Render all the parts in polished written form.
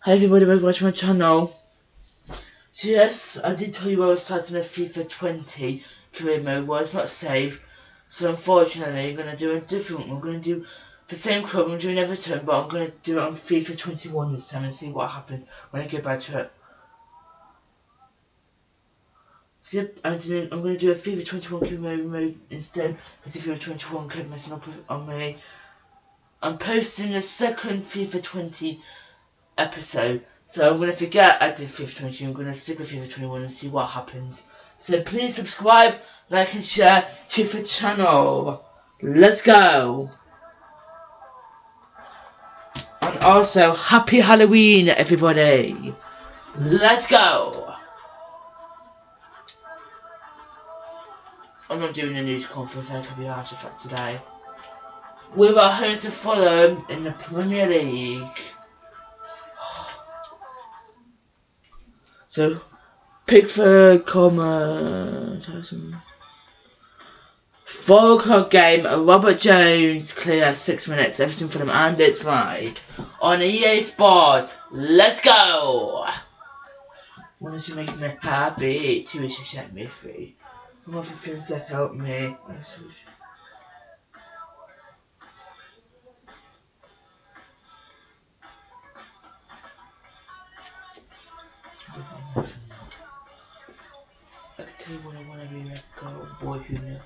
Hi everybody, welcome to my channel. So yes, I did tell you I was starting a FIFA 20 career mode. Well, it's not saved, so unfortunately I'm going to do a different one. I'm going to do the same club, I'm doing Everton, but I'm going to do it on FIFA 21 this time and see what happens when I get back to it. So yep, I'm going to do a FIFA 21 career mode instead, because if FIFA 21 kept messing up on me. I'm posting the second FIFA 20 episode, so I'm going to forget I did FIFA 22, I'm going to stick with FIFA 21 and see what happens. So please subscribe, like and share to the channel. Let's go! And also, happy Halloween everybody! Let's go! I'm not doing a news conference, I could be out of that today. With our home to Fulham in the Premier League. So, Pickford, Tyson. 4 o'clock game, Robert Jones clear 6 minutes, everything for them, and it's live on EA Sports. Let's go! Wanted to make me happy, to wish to set me free. Come on, for things that help me. I can tell you what I want to be, a boy who knew.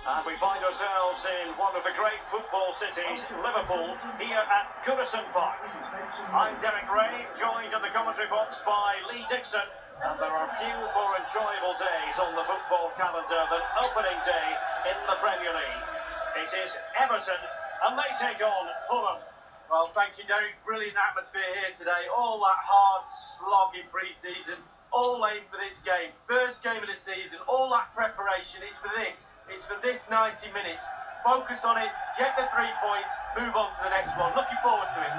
And we find ourselves in one of the great football cities, Liverpool, here at Goodison Park. I'm Derek Ray, joined in the commentary box by Lee Dixon, and there are few more enjoyable days on the football calendar than opening day in the Premier League. It is Everton, and they take on Fulham. Well, thank you, Derek. Brilliant atmosphere here today. All that hard slog in pre-season, all aimed for this game. First game of the season, all that preparation is for this. It's for this 90 minutes. Focus on it, get the 3 points, move on to the next one. Looking forward to it.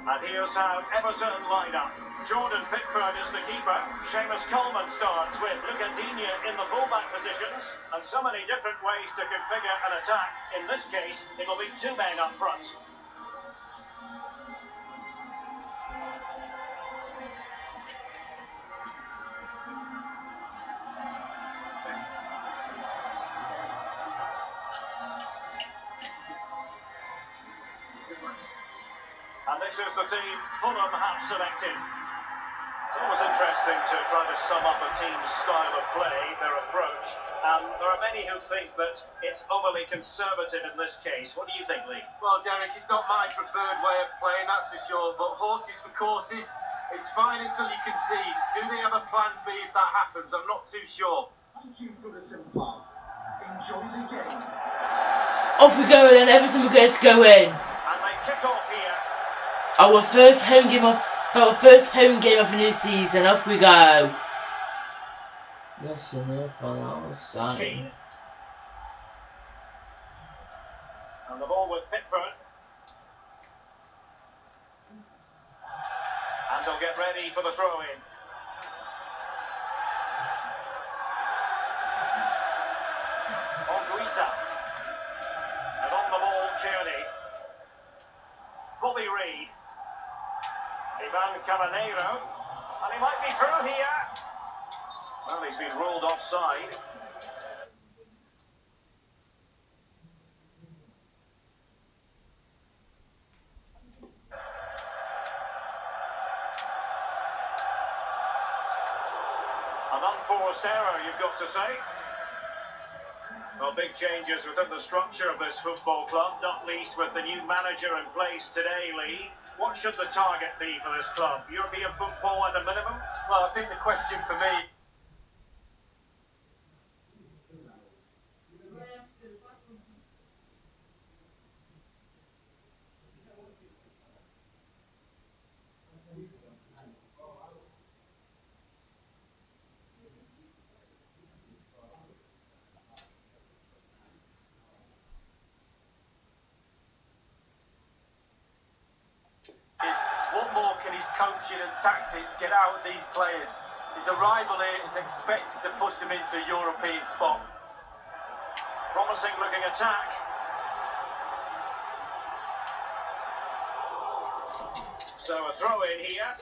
And here's how Everton line up. Jordan Pickford is the keeper. Seamus Coleman starts with Lucadinha in the fullback positions. And so many different ways to configure an attack. In this case, it'll be 2 men up front. And this is the team Fulham have selected. It's always interesting to try to sum up a team's style of play, their approach. There are many who think that it's overly conservative in this case. What do you think, Lee? Well, Derek, it's not my preferred way of playing, that's for sure. But horses for courses, it's fine until you concede. Do they have a plan B if that happens? I'm not too sure. Thank you, Goodison Park. Enjoy the game. Off we go then, Everton will get to go in. And they kick off here. Our first home game of the new season. Off we go. Listen up on our side. And the ball with Pickford. And they'll get ready for the throw-in. Onguisa. And on the ball, Kearney. Bobby Reid. Ivan Caballero. And he might be through here. Well, he's been ruled offside. An unforced error, you've got to say. Well, big changes within the structure of this football club, not least with the new manager in place today, Lee. What should the target be for this club? European football at a minimum? Well, I think the question for me... his coaching and tactics get out of these players. His arrival here is expected to push them into a European spot. Promising looking attack. So a throw in here.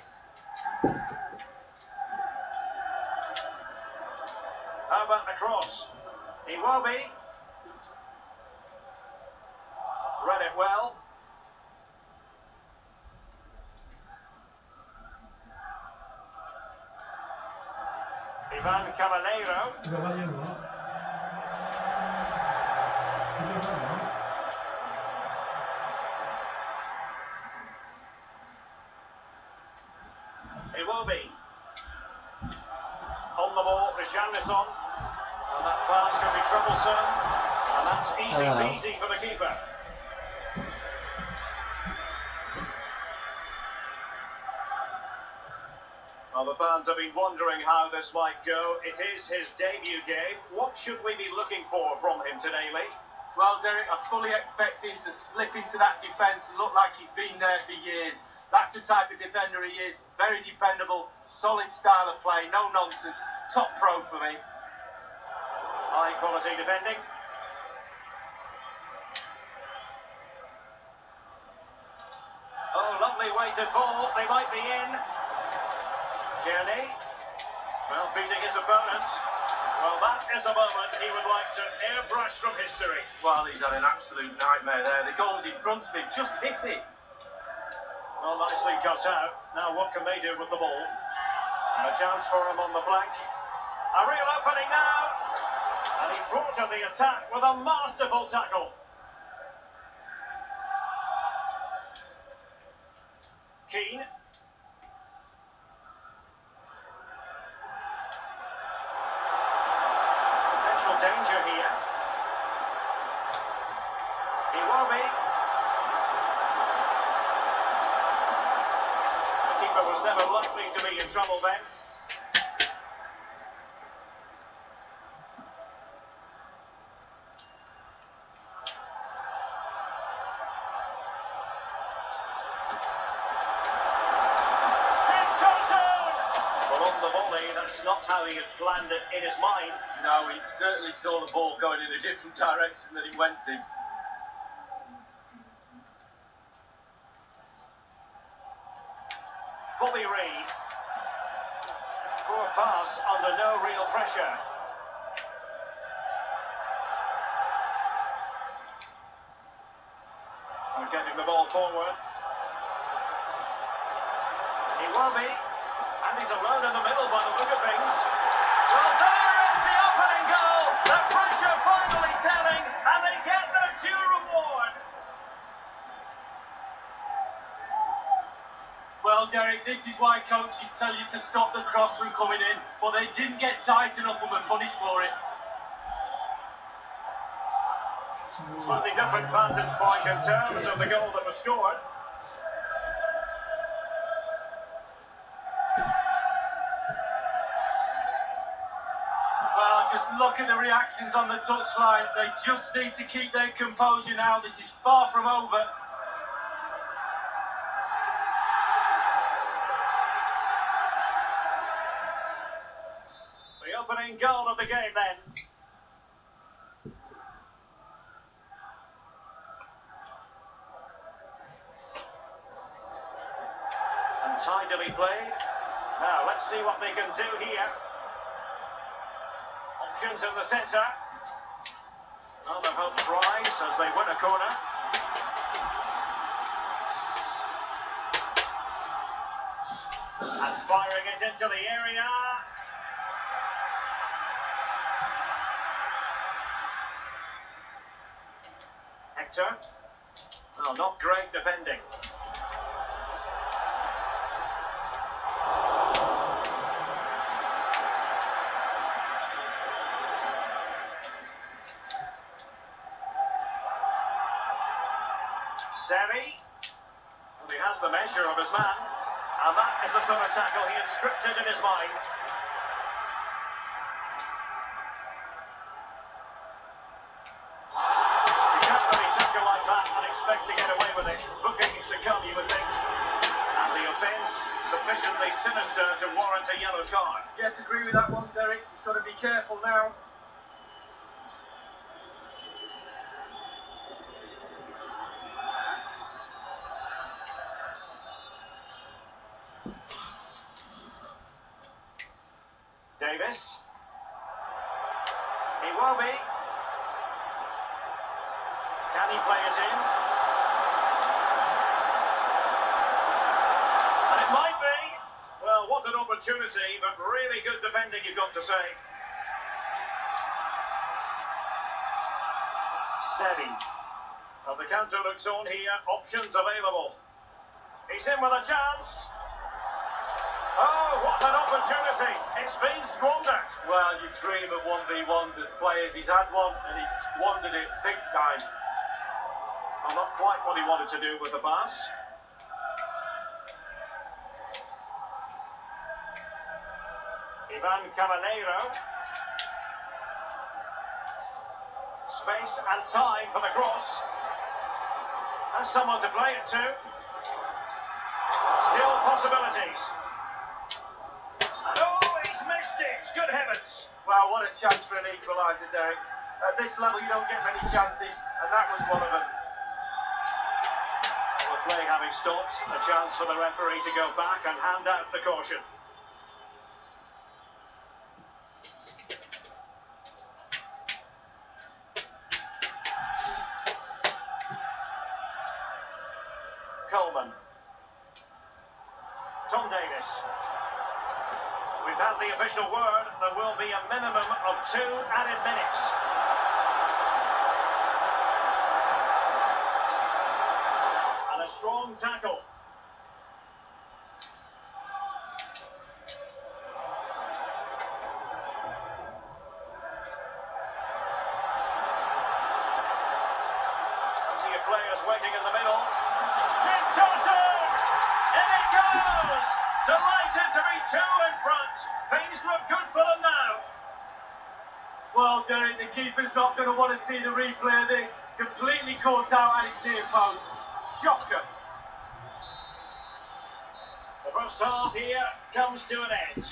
How about the cross? Esiopde. Read it well. Ivan Caballero. Esiopde. On the ball, Richarlison. And that pass could be troublesome. And that's easy peasy for the keeper. Well, the fans have been wondering how this might go. It is his debut game. What should we be looking for from him today, Lee? Well, Derek, I fully expect him to slip into that defence and look like he's been there for years. That's the type of defender he is. Very dependable, solid style of play, no nonsense. Top pro for me. High quality defending. Oh, lovely weighted ball. They might be in. Kearney. Well, beating his opponent. Well, that is a moment he would like to airbrush from history. Well, he's had an absolute nightmare there. The goal's in front of him, just hit it. Well, nicely cut out. Now what can they do with the ball? And a chance for him on the flank. A real opening now. And he brought to the attack with a masterful tackle. Keane. Potential danger here. Esiopde. The keeper was never likely to be in trouble then. That's not how he had planned it in his mind. No, he certainly saw the ball going in a different direction than it went in. Bobby Reid. Poor pass under no real pressure. And getting the ball forward. Esiopde. And he's alone in the middle by the look of things. Well, there is the opening goal. The pressure finally telling, and they get their due reward. Well, Derek, this is why coaches tell you to stop the cross from coming in, but they didn't get tight enough and were punished for it. Slightly different vantage point in terms of the goal that was scored. Just look at the reactions on the touchline. They just need to keep their composure now. This is far from over. The opening goal of the game then. And tidily played. Now let's see what they can do here. Options in the centre. Oh, the hopes rise as they win a corner. And firing it into the area. Hector. Oh, not great defending. Seri. Well, he has the measure of his man. And that is the sort of tackle he had scripted in his mind. You can't really tackle like that and expect to get away with it. Booking to come, you would think. And the offence sufficiently sinister to warrant a yellow card. Yes, agree with that one, Derek. He's got to be careful now. Davis. He will be. Can he play it in? And it might be. Well, what an opportunity, but really good defending, you've got to say. Seri. Well, the counter looks on here. Options available. He's in with a chance. Oh, what an opportunity. It's been squandered. Well, you dream of 1v1s as players. He's had one and he's squandered it big time. Well, not quite what he wanted to do with the pass. Ivan Cabanero. Space and time for the cross. Has someone to play it to. Still possibilities. Oh, he's missed it. Good heavens. Well, what a chance for an equaliser, Derek. At this level, you don't get many chances, and that was one of them. Well, play having stopped, a chance for the referee to go back and hand out the caution. Coleman. Tom Davis. We've had the official word. There will be a minimum of 2 added minutes. And a strong tackle. Plenty of players waiting in the middle. Jim Johnson! In it goes! Delighted to be 2 in front. Things look good for them now. Well, Derek, the keeper's not going to want to see the replay of this. Completely caught out at his near post. Shocker. The first half here comes to an end.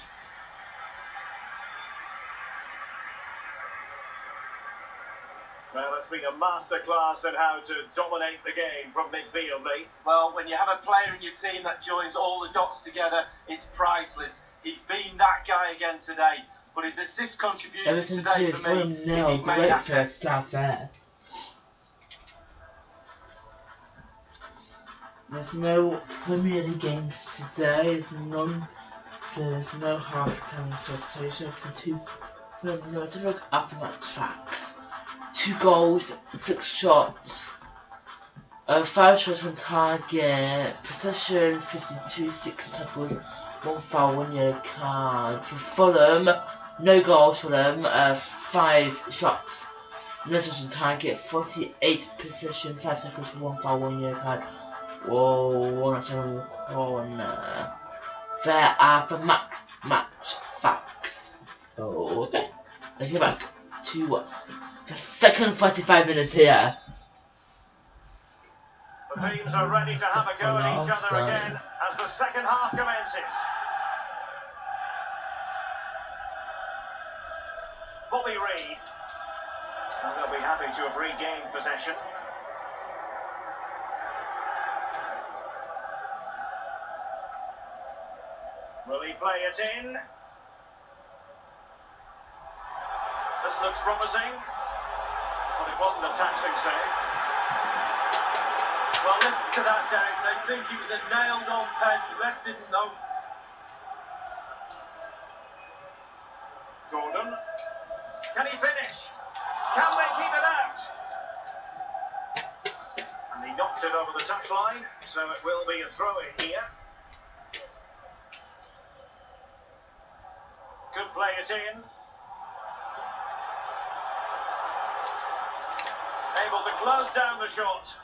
Well, it's been a masterclass in how to dominate the game from midfield, Lee. Well, when you have a player in your team that joins all the dots together, it's priceless. He's been that guy again today. But his assist contribution Everton today 2 for me from now, is his main great asset. first half there. There's no Premier League games today, there's none, so there's no half-time substitution. Everton 2 from now. Let's look up in that tracks. 2 goals, 6 shots, 5 shots on target, possession 52, 6 tackles, 1 foul, 1 yellow card. For Fulham, no goals for them, 5 shots, no shots on target, 48 possession, 5 tackles, 1 foul, 1 yellow card. Whoa, 1 outside corner. There are the match facts. Oh, okay, let's get back to the second 45 minutes here. The teams are ready to have a go at each other again as the second half commences. Bobby Reid. And they'll be happy to have regained possession. Will he play it in? This looks promising. But it wasn't a taxing save. Well, listen to that, Derek. They think he was a nailed-on pen. The ref didn't know. Gordon. Can he finish? Can they keep it out? And he knocked it over the touchline, so it will be a throw-in here. Could play it in. Able to close down the shot.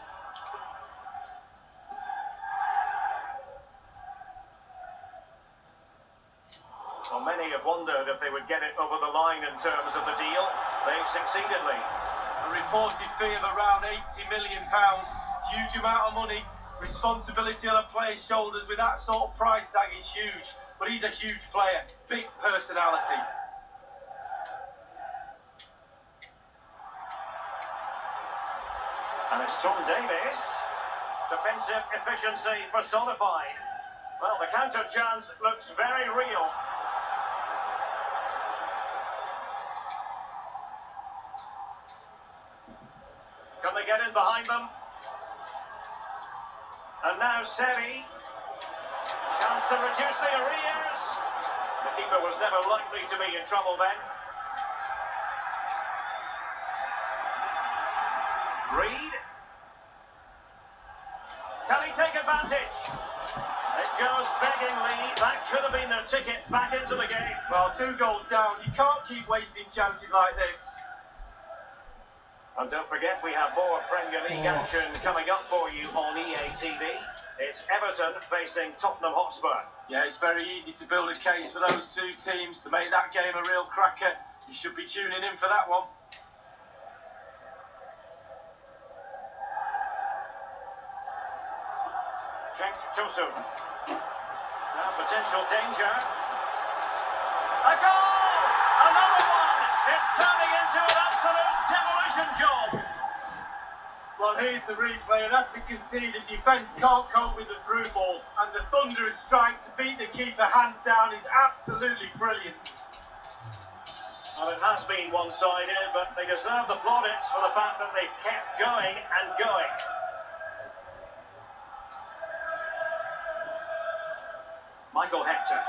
Well, many have wondered if they would get it over the line in terms of the deal. They've succeeded, Lee. A reported fee of around £80 million. Huge amount of money. Responsibility on a player's shoulders with that sort of price tag is huge, but he's a huge player, big personality. And it's Tom Davies. Defensive efficiency personified. Well, the counter chance looks very real. Can they get in behind them? And now Seri. Chance to reduce the arrears. The keeper was never likely to be in trouble then. Reed. Can he take advantage? It goes beggingly. That could have been their ticket back into the game. Well, 2 goals down. You can't keep wasting chances like this. And don't forget, we have more Premier League action coming up for you on EA TV. It's Everton facing Tottenham Hotspur. Yeah, it's very easy to build a case for those 2 teams to make that game a real cracker. You should be tuning in for that one. Cenk Tosun. Now potential danger. A goal! Another one! It's turning into an absolute demolition job. Well, here's the replay, and as they conceded, defence can't cope with the through ball, and the thunderous strike to beat the keeper hands down is absolutely brilliant. Well, it has been one-sided, but they deserve the plaudits for the fact that they've kept going and going. Michael Hector.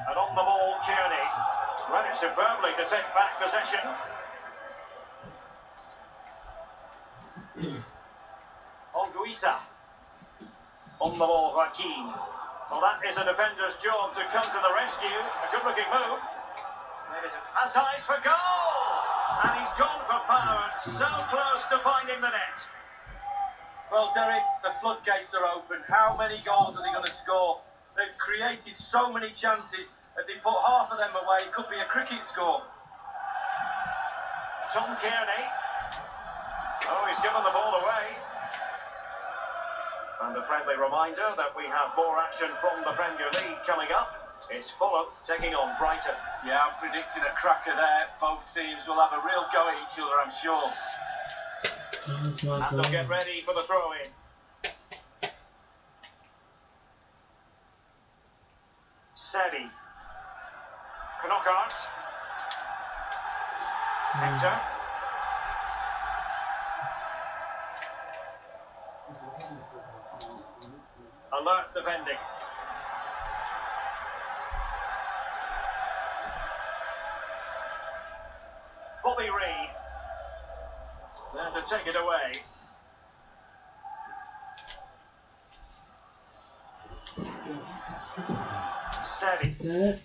And on the ball, Kearney. Ran it superbly to take back possession. Onguisa. On the ball, Joaquin. Well, that is a defender's job to come to the rescue. A good-looking move. Has eyes for goal! And he's gone for power. So close to finding the net. Well, Derek, the floodgates are open. How many goals are they going to score? They've created so many chances. If they put half of them away, it could be a cricket score. Tom Kearney. Oh, he's given the ball away. And a friendly reminder that we have more action from the Premier League coming up. It's Fulham taking on Brighton. Yeah, I'm predicting a cracker there. Both teams will have a real go at each other, I'm sure. And they'll get ready for the throw-in. Seri. Knockout. Hector. Alert defending. Bobby Reed. There to take it away. Seri.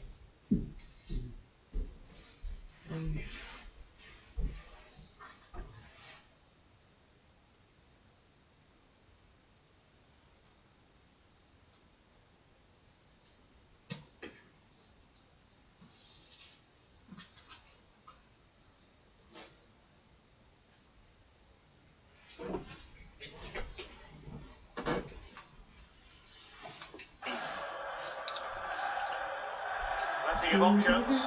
Plenty of options.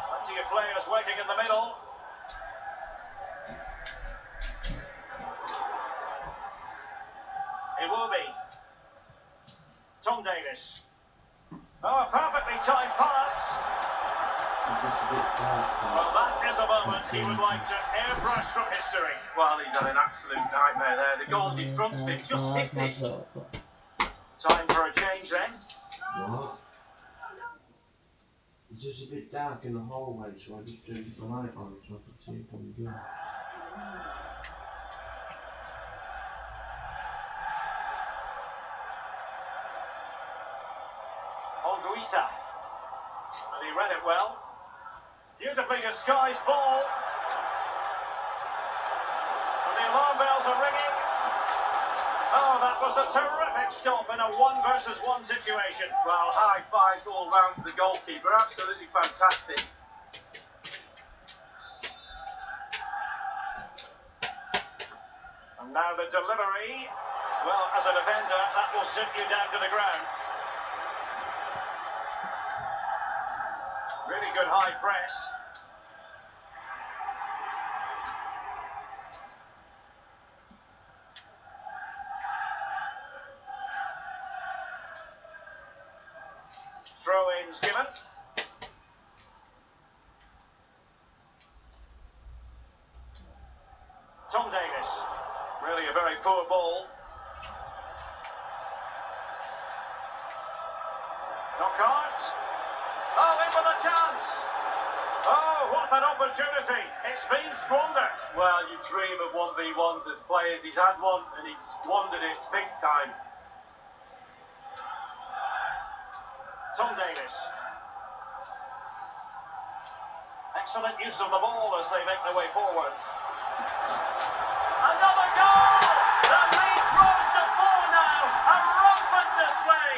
Plenty of players waiting in the middle. It will be Tom Davies. Oh, a perfectly timed pass. Well, that is a moment he would like to airbrush from history. Well, he's had an absolute nightmare there. The goal's in front of him, just hit it. Time for a change then. What? It's just a bit dark in the hallway, so I just turned the light on so I could see it coming through. Onguisa. And he read it well. Beautifully disguised ball. And the alarm bells are ringing. Oh, that was a terrific stop in a 1-versus-1 situation. Well, high fives all round for the goalkeeper. Absolutely fantastic. And now the delivery. Well, as a defender, that will sink you down to the ground. Really good high press. Throw-ins given. Tom Davis. Really a very poor ball. Knockout. Oh, in with a chance. Oh, what an opportunity. It's been squandered. Well, you dream of 1v1s as players. He's had one and he's squandered it big time. Tom Davis. Excellent use of the ball as they make their way forward. Another goal! The lead grows to 4 now. A rampant display.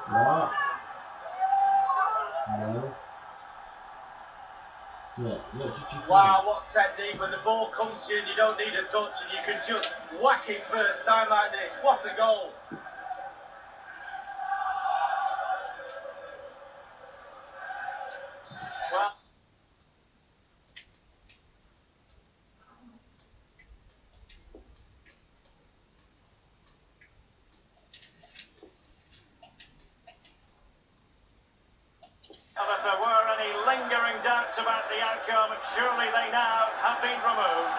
What? No. What did you think? Wow, what technique. When the ball comes to you and you don't need a touch and you can just whack it first time like this. What a goal. Well, and if there were any lingering doubts about the outcome, surely they now have been removed.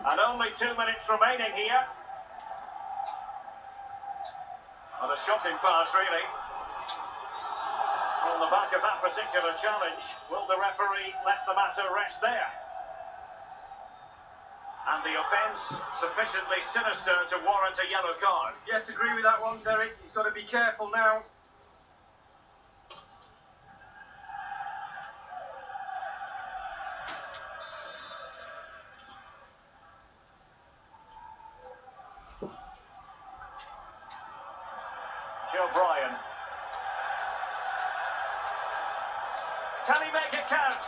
And only 2 minutes remaining here. And a shocking pass, really. On the back of that particular challenge, will the referee let the matter rest there? And the offence sufficiently sinister to warrant a yellow card. Yes, agree with that one, Derek. He's got to be careful now. Joe Bryan. Can he make it count?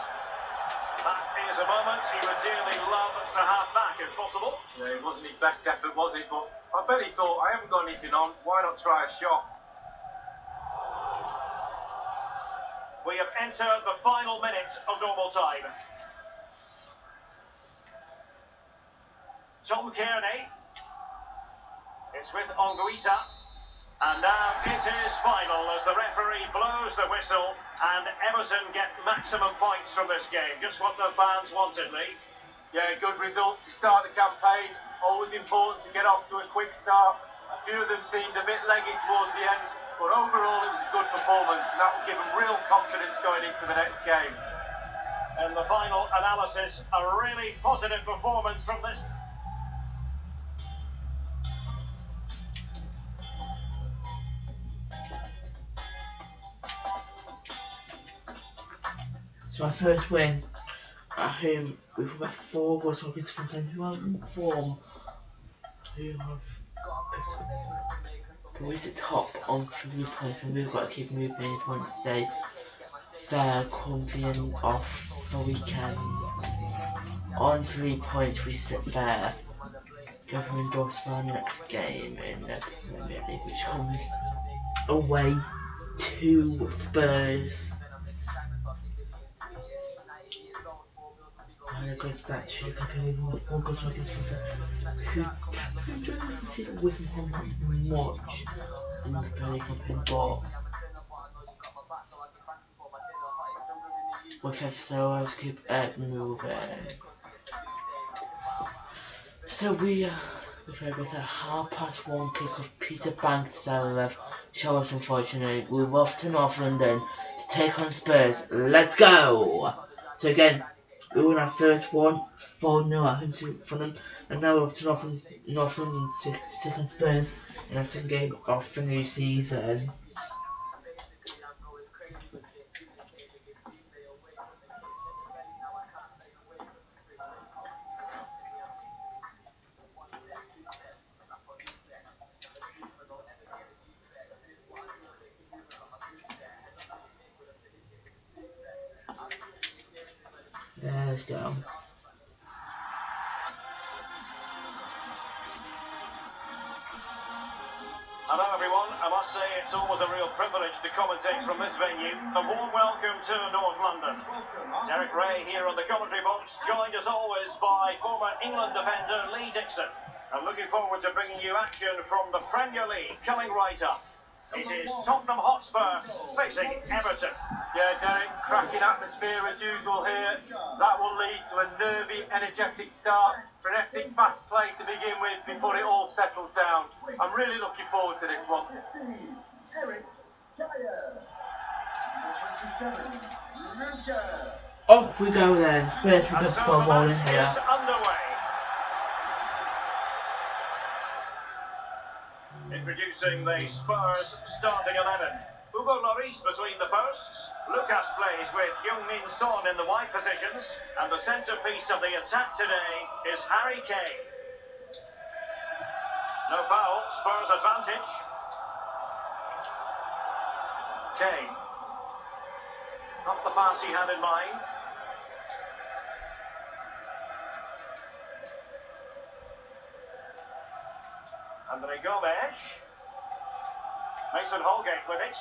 That is a moment he would dearly love to have back if possible. Yeah, it wasn't his best effort, was it? But I bet he thought, I haven't got anything on. Why not try a shot? We have entered the final minute of normal time. Tom Kearney. It's with Anguissa. And now it is final as the referee blows the whistle and Everton get maximum points from this game. Just what the fans wanted, Lee. Yeah, good result to start the campaign. Always important to get off to a quick start. A few of them seemed a bit leggy towards the end, but overall it was a good performance and that will give them real confidence going into the next game. And the final analysis, a really positive performance from this. So our first win at home with about 4 goals from Fontaine, who are in form, who have always at top on 3 points, and we've got to keep moving if we want to stay fair, confident off the weekend. On 3 points we sit fair. Go for endorse for our next game in the Premier League, which comes away to Spurs. And a good statue, continuing with 4 goals against Spurs, who don't consider Wigan not much in the Premier League campaign, but with FSO, let's keep moving. So we with at 1:30 kick-off, Peter Banks show us unfortunately. We're off to North London to take on Spurs. Let's go! So again, we won our first one, 4-0 at home for them, and now we're off to North London to take on Spurs in our second game of the new season. let's get on. Hello everyone, I must say it's always a real privilege to commentate from this venue. A warm welcome to North London. Derek Ray here on the commentary box, joined as always by former England defender Lee Dixon. I'm looking forward to bringing you action from the Premier League coming right up. It is Tottenham Hotspur facing Everton. Yeah, Derek, cracking atmosphere as usual here. That will lead to a nervy, energetic start. Frenetic, fast play to begin with before it all settles down. I'm really looking forward to this one. 15, Eric Dyer. Number 27, Luca. Off we go then. Spurs with And the so ball the rolling match here. is underway. Introducing the Spurs starting 11. Hugo Lloris between the posts. Lucas plays with Heung-min Son in the wide positions. And the centrepiece of the attack today is Harry Kane. No foul, Spurs advantage. Kane. Not the pass he had in mind. Andre Gomes. Mason Holgate with it.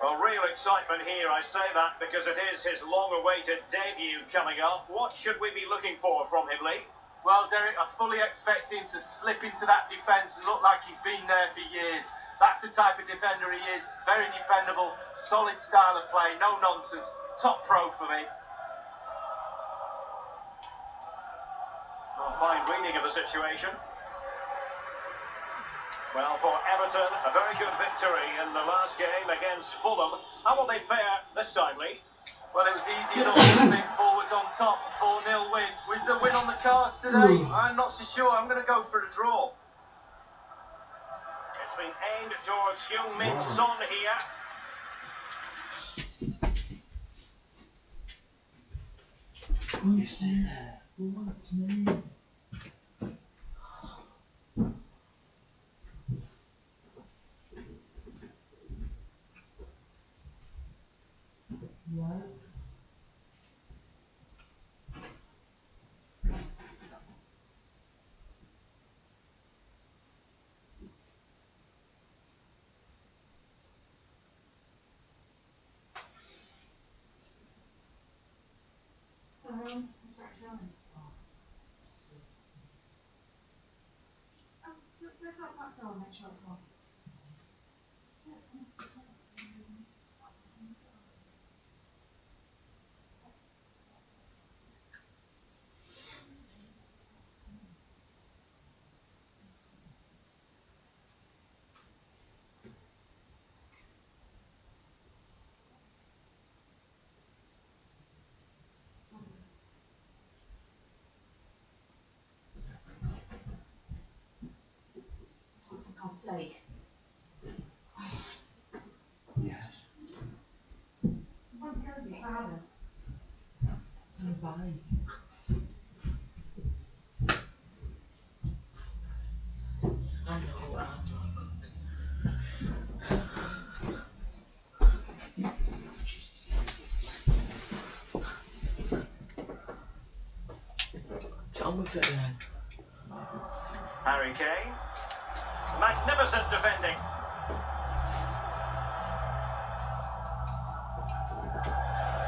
Well, real excitement here, I say that because it is his long-awaited debut coming up. What should we be looking for from him, Lee? Well, Derek, I fully expect him to slip into that defence and look like he's been there for years. That's the type of defender he is. Very defendable, solid style of play, no nonsense. Top pro for me. Well, fine reading of the situation. Well, for Everton, a very good victory in the last game against Fulham. How will they fare this time, Lee? Well, it was easy enough to think forwards on top. 4-0 win. Was the win on the cards today? I'm not so sure. I'm going to go for a draw. It's been aimed towards Heung-min Son here. What's there? What's me? What? Let's have that door, make sure it's locked. For God's sake. Yes. Why don't you go to your father? So bye. I know. Get on with it then. Harry Kane. Magnificent defending.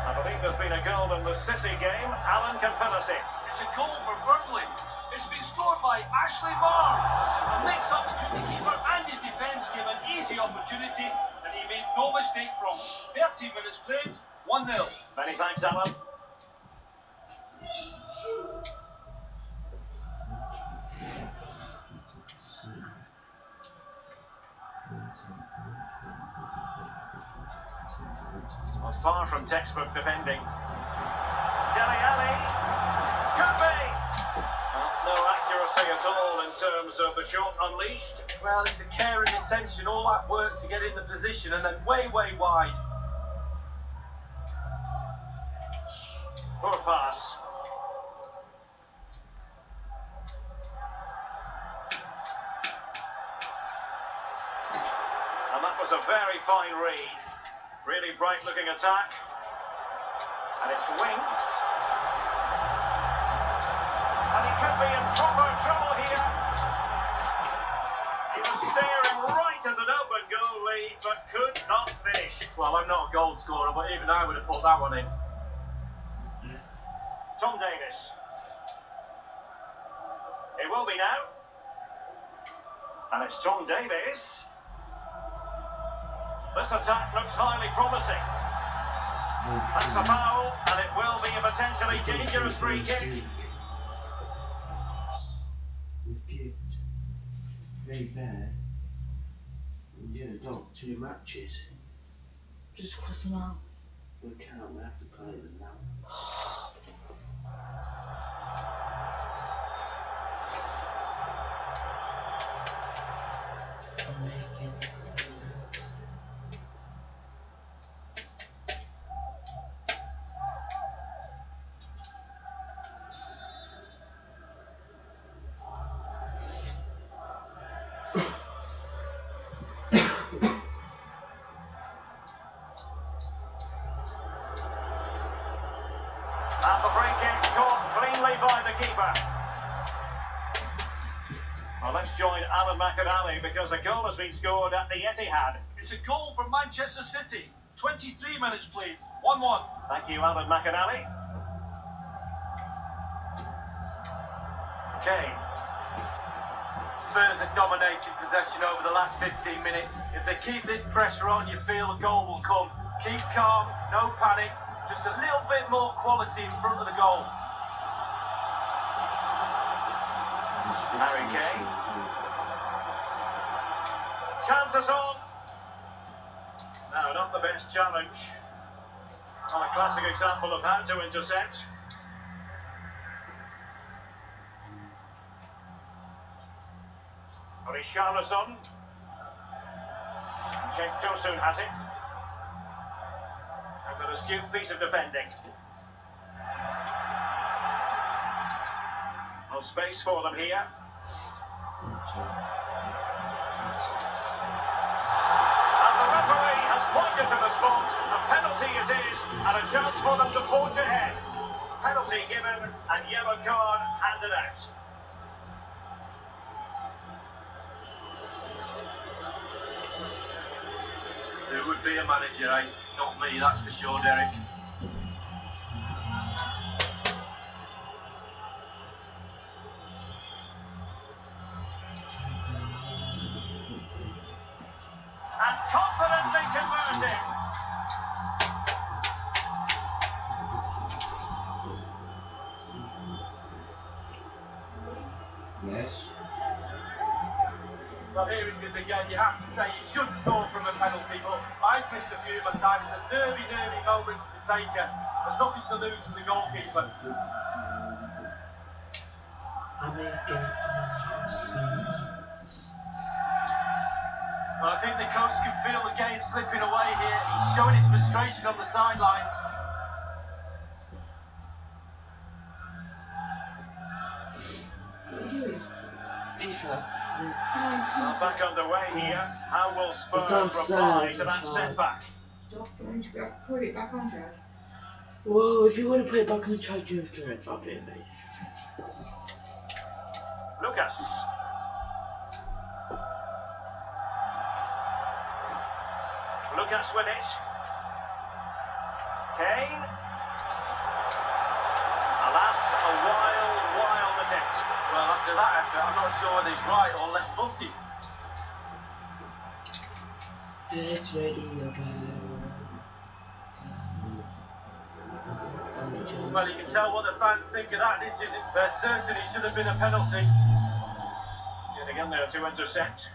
I believe there's been a goal in the City game. Alan can fill us in. It's a goal for Burnley. It's been scored by Ashley Barnes. A mix-up between the keeper and his defence gave an easy opportunity, and he made no mistake from 30 minutes played, 1-0. Many thanks, Alan. Well, far from textbook defending. Dele Alli. Could be. Well, no accuracy at all in terms of the shot unleashed. Well, it's the care and attention, all that work to get in the position and then way wide. Poor pass. And that was a very fine read. Really bright looking attack. And it's Winks. And he could be in proper trouble here. He was staring right at an open goal lead, but could not finish. Well, I'm not a goal scorer, but even I would have put that one in. Tom Davis. It will be now. And it's Tom Davis. This attack looks highly promising. That's a foul, and it will be a potentially dangerous free kick. We've given very bad. And dog 2 matches. Just cross them out. We can't, we have to play them now. I'm making And the free kick caught cleanly by the keeper. Well, let's join Alan McAnally because a goal has been scored at the Etihad. It's a goal for Manchester City. 23 minutes played. 1-1. Thank you, Alan McAnally. Kane. Spurs have dominated possession over the last 15 minutes. If they keep this pressure on, you feel a goal will come. Keep calm, no panic, just a little bit more quality in front of the goal. Harry Kane. Chances on. No, not the best challenge. Not a classic example of how to intercept. Richarlison. Cenk Tosun has it. And an astute piece of defending. No space for them here. And the referee has pointed to the spot. A penalty it is, and a chance for them to forge ahead. Penalty given, and yellow card handed out. Who would be a manager, eh? Not me, that's for sure, Derek. And confidently converting. Yes. Well, here it is again. You have to say you should score from a penalty, but I've missed a few of my time. It's a nervy moment for the taker, but nothing to lose for the goalkeeper. I'm making Well, I think the coach can feel the game slipping away here. He's showing his frustration on the sidelines. FIFA. Well, back underway here. How will Spurs It's reply downstairs, to that I'm setback? Don't you put it back on, Judge? Whoa, if you want to put it back on the charge, you have to drop it, mate. Lucas. Lucas with it. Kane. Alas, a wild attempt. Well, after that effort, I'm not sure whether he's right or left-footed. It's ready again. Well, you can tell what the fans think of that decision. They're certain it should have been a penalty. Getting in there to intercept.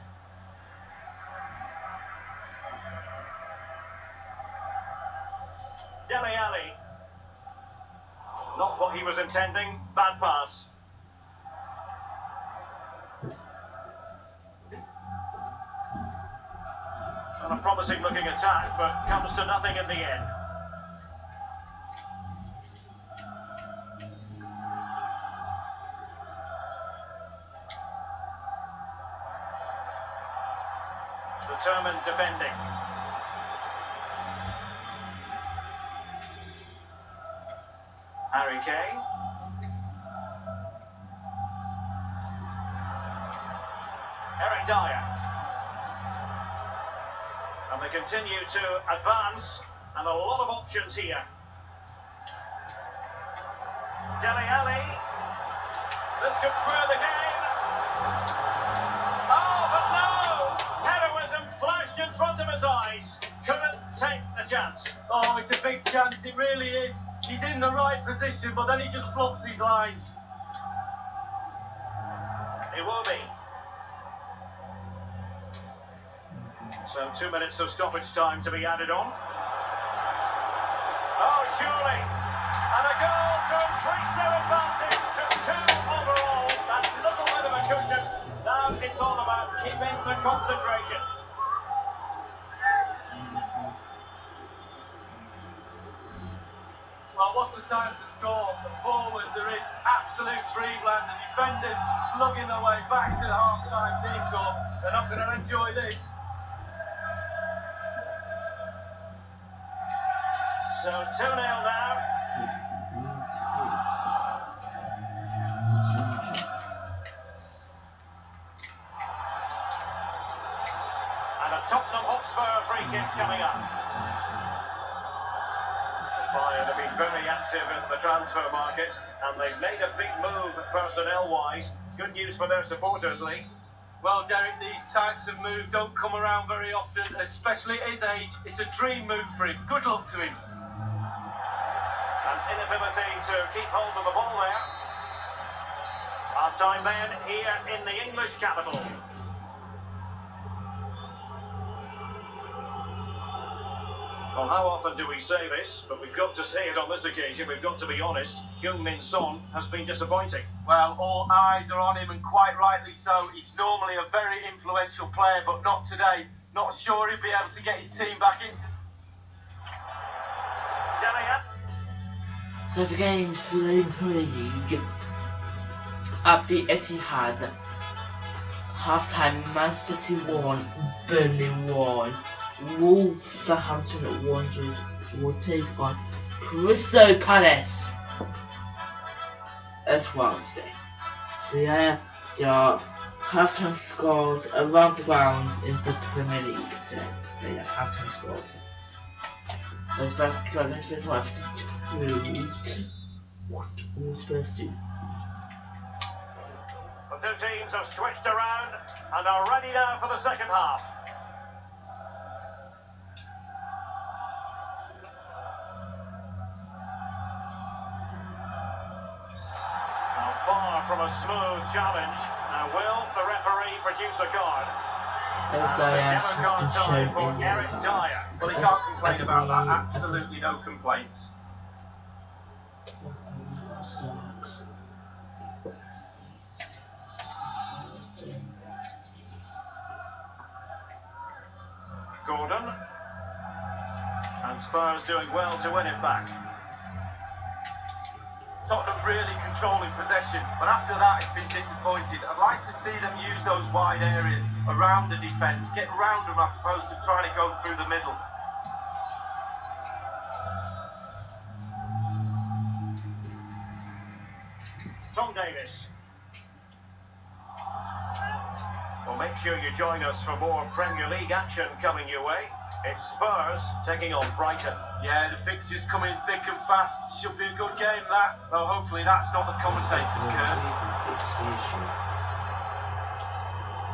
Dele Alli. Not what he was intending. Bad pass. And a promising looking attack, but comes to nothing in the end. Determined defending. Kane. Eric Dyer. And they continue to advance, and a lot of options here. Dele Alli. This could square the game. Oh, but no! Heroism flashed in front of his eyes. Couldn't take the chance. Oh, it's a big chance, it really is. He's in the right position, but then he just flops his lines. It will be. So 2 minutes of stoppage time to be added on. Oh, surely. And a goal to increase their advantage to 2 overall. That little bit of a cushion. Now it's all about keeping the concentration. Well, what a time to score. The forwards are in absolute dreamland. The defenders slugging their way back to the half-time team talk. They're not going to enjoy this. So 2-0 now. And a Tottenham Hotspur free kick coming up. Bayern have been very active in the transfer market, and they've made a big move personnel-wise. Good news for their supporters, Lee. Well, Derek, these types of moves don't come around very often, especially at his age. It's a dream move for him. Good luck to him. An inability to keep hold of the ball there. Half-time then here in the English capital. Well, how often do we say this? But we've got to say it on this occasion. We've got to be honest. Heung-min Son has been disappointing. Well, all eyes are on him, and quite rightly so. He's normally a very influential player, but not today. Not sure he'll be able to get his team back into... So the games today in the Premier League at the Etihad, half-time Man City 1, Burnley 1, Wolverhampton Wanderers will take on Crystal Palace as well today. So yeah, your half-time scores around the grounds in the Premier League today. Yeah, half-time scores. Let's back to let's what we're supposed to do. The two teams have switched around and are ready now for the second half. Now far from a smooth challenge. Now will the referee produce a card? Eric Dyer has been shown a yellow card. Well, he can't complain about that. Absolutely no complaints. Gordon. And Spurs doing well to win it back. Tottenham really controlling possession, but after that it's been disappointed. I'd like to see them use those wide areas around the defence, get around them as opposed to trying to go through the middle. Tom Davis. Well, make sure you join us for more Premier League action coming your way. It's Spurs taking on Brighton. Yeah, the fixtures coming thick and fast. Should be a good game, that. Though hopefully that's not the commentator's curse.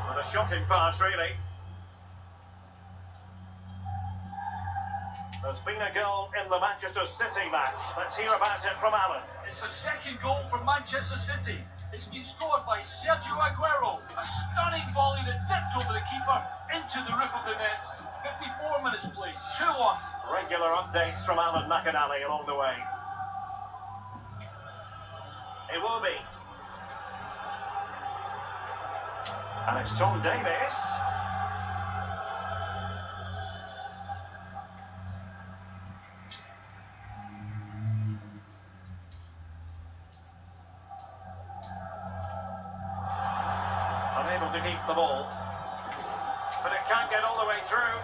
What a shocking pass, really. There's been a goal in the Manchester City match. Let's hear about it from Alan. It's a second goal for Manchester City. It's been scored by Sergio Aguero. A stunning volley that dipped over the keeper into the roof of the net. 54 minutes played, 2-1. Regular updates from Alan McAnally along the way. It will be. And it's Tom Davis. Unable to keep the ball. But it can't get all the way through.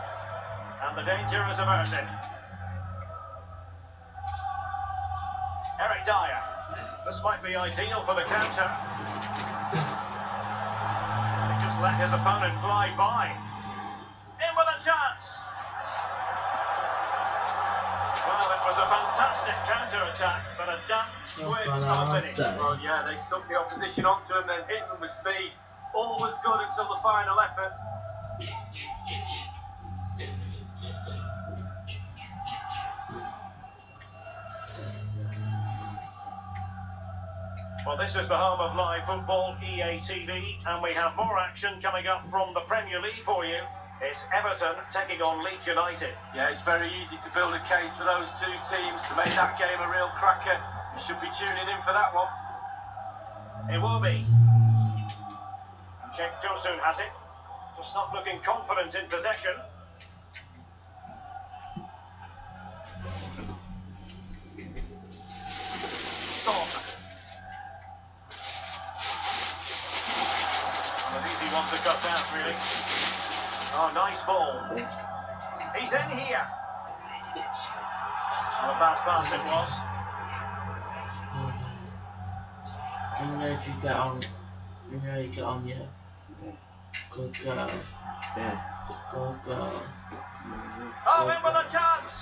And the danger is averted. Eric Dyer. might be ideal for the counter. He just let his opponent glide by. In with a chance. Well, it was a fantastic counter-attack, but a damp squib for the finish. Well, yeah, they sucked the opposition onto him, then hit them with speed. All was good until the final effort. Well, this is the home of live football, EA TV, and we have more action coming up from the Premier League for you. It's Everton taking on Leeds United. Yeah, it's very easy to build a case for those two teams to make that game a real cracker. You should be tuning in for that one. It will be. Check Josun has it. Just not looking confident in possession. An easy one to cut out, really. Oh, nice ball. He's in here. What a bad pass it was. You know if you get on, you know you get on, yeah. Good girl. Yeah. Good girl. Oh, in with a chance.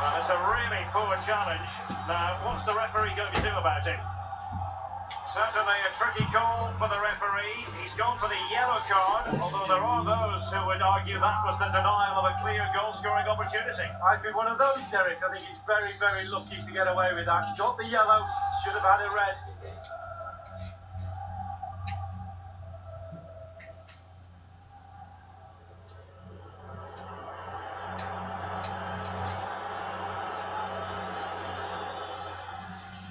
Well, it's a really poor challenge. Now, what's the referee going to do about it? Certainly a tricky call for the referee. He's gone for the yellow card, although there are those who would argue that was the denial of a clear goal-scoring opportunity. I'd be one of those, Derek. I think he's very, very lucky to get away with that. Got the yellow, should have had a red.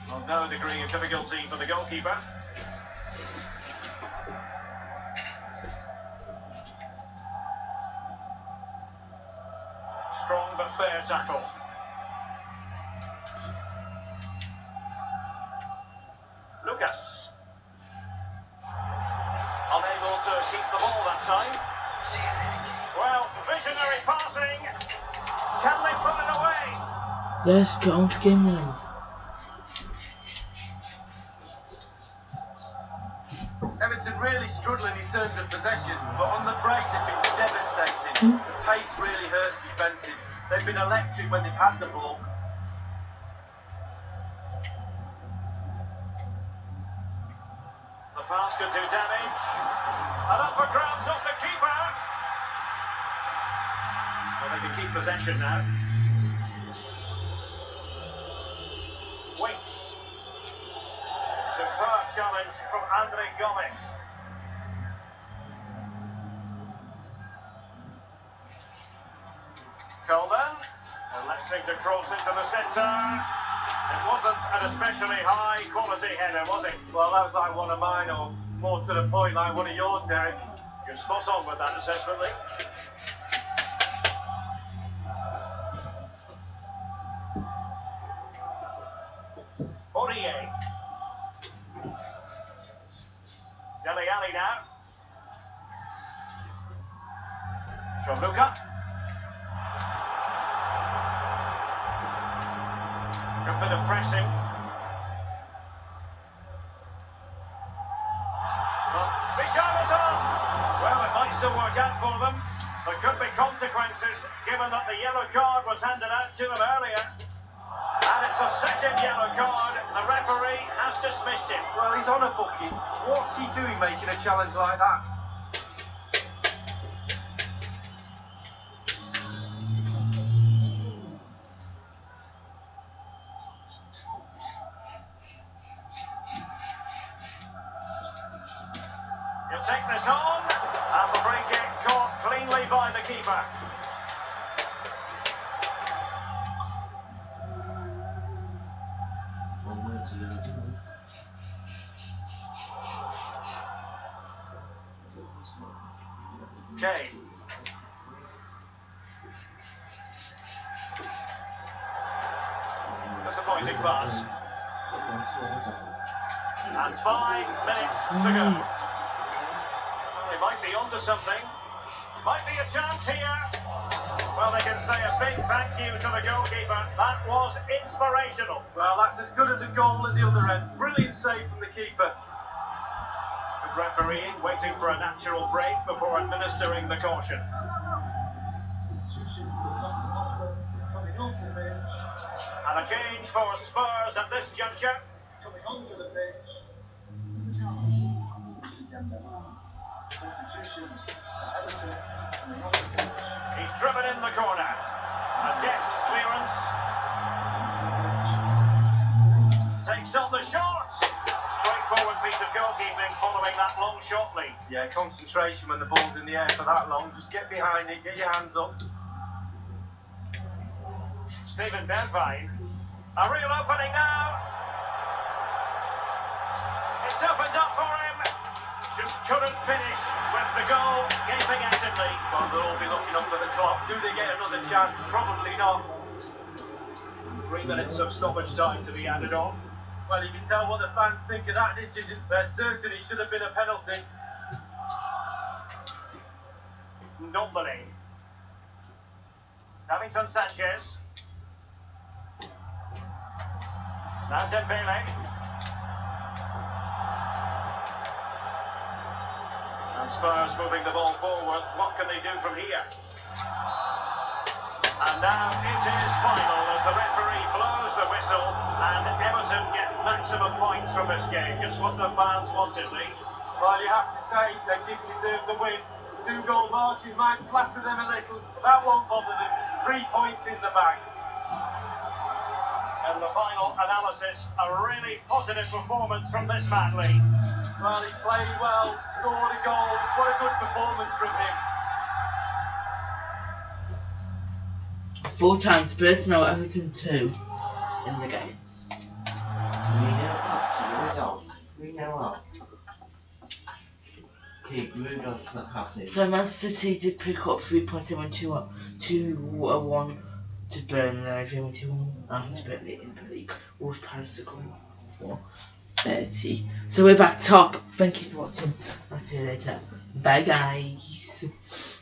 Well, no degree of difficulty for the goalkeeper. Strong but fair tackle. Lucas. Unable to keep the ball that time. Well, visionary passing. Can they put it away? Yes, get on to game then. Everton really struggling in terms of possession, but on the break they've been devastating. The pace really hurts defences. They've been electric when they've had the ball. The pass could do damage. And up for grabs off the keeper. Well, they can keep possession now. Waits. Superb challenge from Andre Gomes. Coleman electing to cross into the centre. It wasn't an especially high quality header, was it? Well, that was like one of mine, or more to the point, like one of yours, Derek. You're spot on with that assessment, Lee. Aurier. Dele Alli now. Gianluca. Good bit of pressing. Richarlison. Well, it might still work out for them. There could be consequences given that the yellow card was handed out to him earlier. And it's a second yellow card. The referee has dismissed him. Well, he's on a booking. What's he doing making a challenge like that? He'll take this on. And the free kick caught cleanly by the keeper. Kane. Disappointing pass. And 5 minutes to go. Well, he might be onto something. Might be a chance here. Well, they can say a big thank you to the goalkeeper. That was inspirational. Well, that's as good as a goal at the other end. Brilliant save from the keeper. Good refereeing, waiting for a natural break before administering the caution. Substitution for Tottenham Hotspur coming off the pitch. And a change for Spurs at this juncture. Coming onto the pitch. Substitution for Everton coming off the pitch. He's driven in the corner. A deft clearance. Into the pitch. Takes on the shot. Straightforward piece of goalkeeping following that long shot lead. Yeah, concentration when the ball's in the air for that long. Just get behind it, get your hands up. Stephen Bergwijn. A real opening now. It's opened up for him. Just couldn't finish with the goal gaping actively. Well, they'll all be looking up at the clock. Do they get another chance? Probably not. 3 minutes of stoppage time to be added on. Well, you can tell what the fans think of that decision. They're certain it should have been a penalty. Nobody. Davinson Sanchez. Now Dembele. And Spurs moving the ball forward. What can they do from here? And now it is final as the referee blows the whistle and Everton get maximum points from this game. Just what the fans wanted, Lee. Well, you have to say they did deserve the win. 2-goal margin might flatter them a little, but that won't bother them. 3 points in the bag. And the final analysis, a really positive performance from this man, Lee. Well, he played well, scored a goal. What a good performance from him. 4 times Spurs now Everton 2 in the game. 3-0 up to the result. 3-0 up. Keep moving on to that happening. So Man City did pick up 3 points. They went 2-1 to Burnley. They went 2-1 to Burnley in the league. Wolves Palace to come for 30. So we're back top. Thank you for watching. I'll see you later. Bye guys.